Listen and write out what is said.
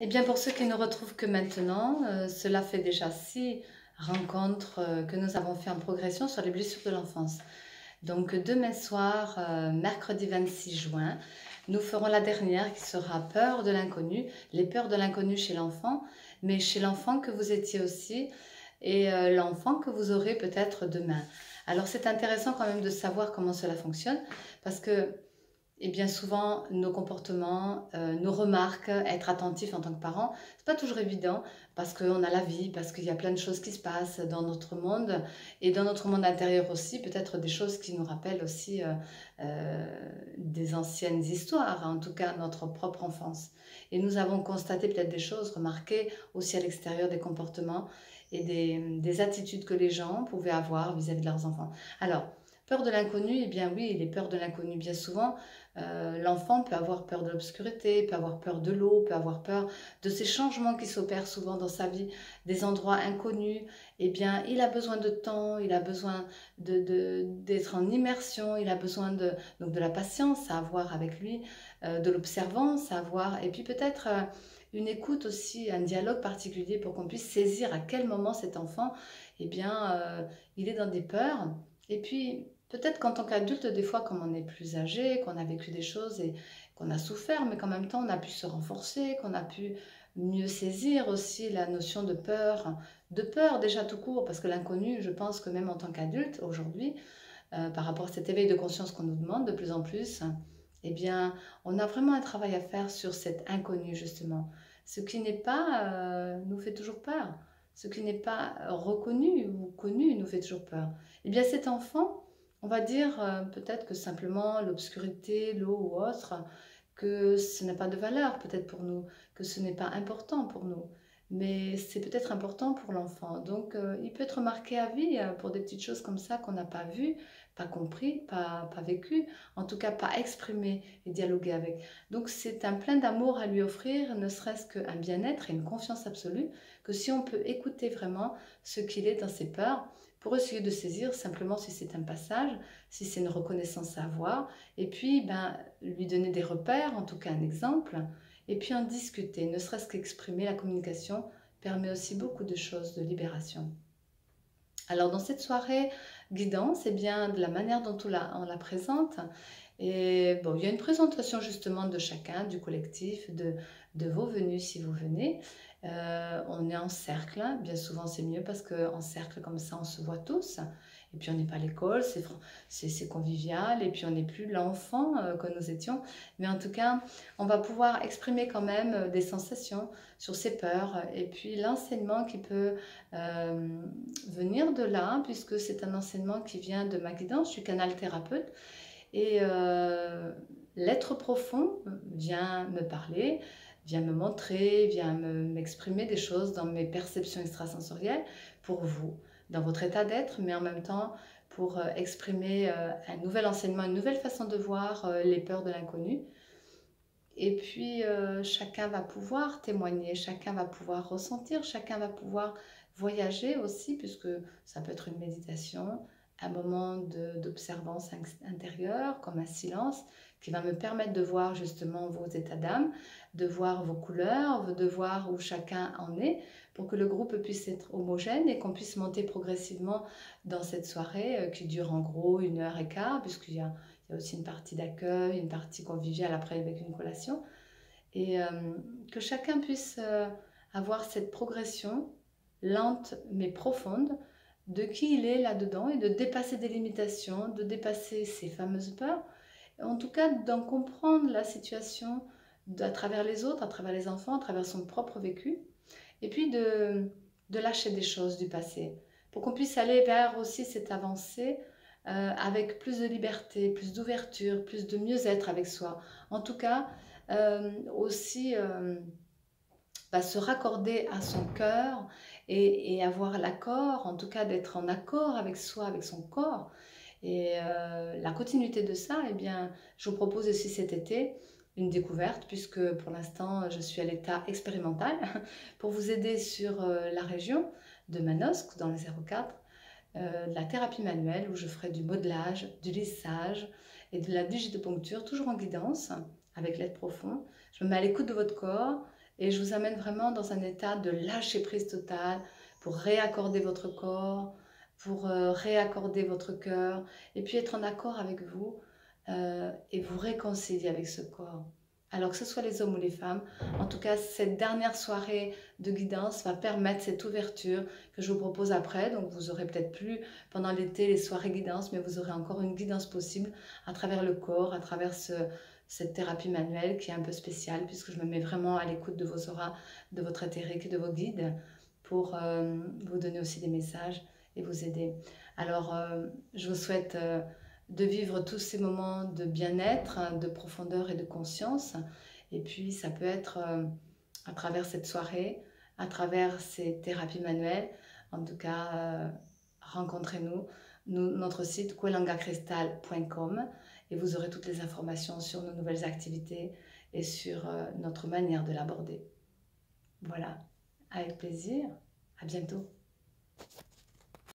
Eh bien, pour ceux qui ne retrouvent que maintenant, cela fait déjà 6 rencontres que nous avons fait en progression sur les blessures de l'enfance. Donc, demain soir, mercredi 26 juin, nous ferons la dernière qui sera peur de l'inconnu, les peurs de l'inconnu chez l'enfant, mais chez l'enfant que vous étiez aussi et l'enfant que vous aurez peut-être demain. Alors, c'est intéressant quand même de savoir comment cela fonctionne parce que et bien souvent, nos comportements, nos remarques, être attentif en tant que parent, c'est pas toujours évident parce qu'on a la vie, parce qu'il y a plein de choses qui se passent dans notre monde et dans notre monde intérieur aussi, peut-être des choses qui nous rappellent aussi des anciennes histoires, en tout cas notre propre enfance. Et nous avons constaté peut-être des choses, remarqué aussi à l'extérieur des comportements et des attitudes que les gens pouvaient avoir vis-à-vis de leurs enfants. Alors, peur de l'inconnu, eh bien oui, les peurs de l'inconnu, bien souvent, l'enfant peut avoir peur de l'obscurité, peut avoir peur de l'eau, peut avoir peur de ces changements qui s'opèrent souvent dans sa vie, des endroits inconnus. Eh bien, il a besoin de temps, il a besoin d'être en immersion, il a besoin donc de la patience à avoir avec lui, de l'observance à avoir, et puis peut-être une écoute aussi, un dialogue particulier pour qu'on puisse saisir à quel moment cet enfant, eh bien, il est dans des peurs. Et puis, peut-être qu'en tant qu'adulte, des fois, comme on est plus âgé, qu'on a vécu des choses et qu'on a souffert, mais qu'en même temps, on a pu se renforcer, qu'on a pu mieux saisir aussi la notion de peur déjà tout court, parce que l'inconnu, je pense que même en tant qu'adulte, aujourd'hui, par rapport à cet éveil de conscience qu'on nous demande de plus en plus, eh bien, on a vraiment un travail à faire sur cet inconnu, justement. Ce qui n'est pas nous fait toujours peur. Ce qui n'est pas reconnu ou connu nous fait toujours peur. Eh bien, cet enfant, on va dire peut-être que simplement l'obscurité, l'eau ou autre, que ce n'a pas de valeur peut-être pour nous, que ce n'est pas important pour nous. Mais c'est peut-être important pour l'enfant. Donc, il peut être marqué à vie pour des petites choses comme ça qu'on n'a pas vues, pas compris, pas vécu, en tout cas pas exprimé et dialogué avec. Donc c'est un plein d'amour à lui offrir, ne serait-ce qu'un bien-être et une confiance absolue, que si on peut écouter vraiment ce qu'il est dans ses peurs, pour essayer de saisir simplement si c'est un passage, si c'est une reconnaissance à avoir, et puis ben, lui donner des repères, en tout cas un exemple, et puis en discuter, ne serait-ce qu'exprimer la communication permet aussi beaucoup de choses de libération. Alors dans cette soirée guidance, eh bien, de la manière dont on la présente, et bon, il y a une présentation justement de chacun, du collectif, de vos venus si vous venez. On est en cercle, hein. Bien souvent c'est mieux parce qu'en cercle comme ça on se voit tous. Et puis on n'est pas à l'école, c'est convivial, et puis on n'est plus l'enfant que nous étions. Mais en tout cas, on va pouvoir exprimer quand même des sensations sur ses peurs, et puis l'enseignement qui peut euh, venir de là, puisque c'est un enseignement qui vient de ma guidance, je suis canal thérapeute, et l'être profond vient me parler, vient me montrer, vient m'exprimer des choses dans mes perceptions extrasensorielles pour vous, dans votre état d'être, mais en même temps pour exprimer un nouvel enseignement, une nouvelle façon de voir les peurs de l'inconnu. Et puis, chacun va pouvoir témoigner, chacun va pouvoir ressentir, chacun va pouvoir voyager aussi, puisque ça peut être une méditation, un moment d'observance intérieure, comme un silence, qui va me permettre de voir justement vos états d'âme, de voir vos couleurs, de voir où chacun en est, pour que le groupe puisse être homogène et qu'on puisse monter progressivement dans cette soirée qui dure en gros 1 heure et quart, puisqu'il y a aussi une partie d'accueil, une partie conviviale après avec une collation, et que chacun puisse avoir cette progression lente mais profonde de qui il est là-dedans et de dépasser des limitations, de dépasser ces fameuses peurs, en tout cas d'en comprendre la situation à travers les autres, à travers les enfants, à travers son propre vécu, et puis de lâcher des choses du passé, pour qu'on puisse aller vers aussi cette avancée avec plus de liberté, plus d'ouverture, plus de mieux-être avec soi. En tout cas, aussi se raccorder à son cœur et avoir l'accord, en tout cas d'être en accord avec soi, avec son corps. Et la continuité de ça, eh bien, je vous propose aussi cet été une découverte, puisque pour l'instant, je suis à l'état expérimental, pour vous aider sur la région de Manosque, dans le 04, de la thérapie manuelle, où je ferai du modelage, du lissage et de la digitopuncture, toujours en guidance, avec l'aide profonde. Je me mets à l'écoute de votre corps, Et je vous amène vraiment dans un état de lâcher prise totale pour réaccorder votre corps, pour réaccorder votre cœur et puis être en accord avec vous et vous réconcilier avec ce corps. Alors que ce soit les hommes ou les femmes, en tout cas cette dernière soirée de guidance va permettre cette ouverture que je vous propose après. Donc vous aurez peut-être plus pendant l'été les soirées guidance, mais vous aurez encore une guidance possible à travers le corps, à travers cette thérapie manuelle qui est un peu spéciale puisque je me mets vraiment à l'écoute de vos auras, de votre éthérique et de vos guides pour vous donner aussi des messages et vous aider. Alors je vous souhaite de vivre tous ces moments de bien-être, de profondeur et de conscience. Et puis ça peut être à travers cette soirée, à travers ces thérapies manuelles. En tout cas, rencontrez-nous. Notre site kwelangacrystal.com et vous aurez toutes les informations sur nos nouvelles activités et sur notre manière de l'aborder. Voilà, avec plaisir, à bientôt.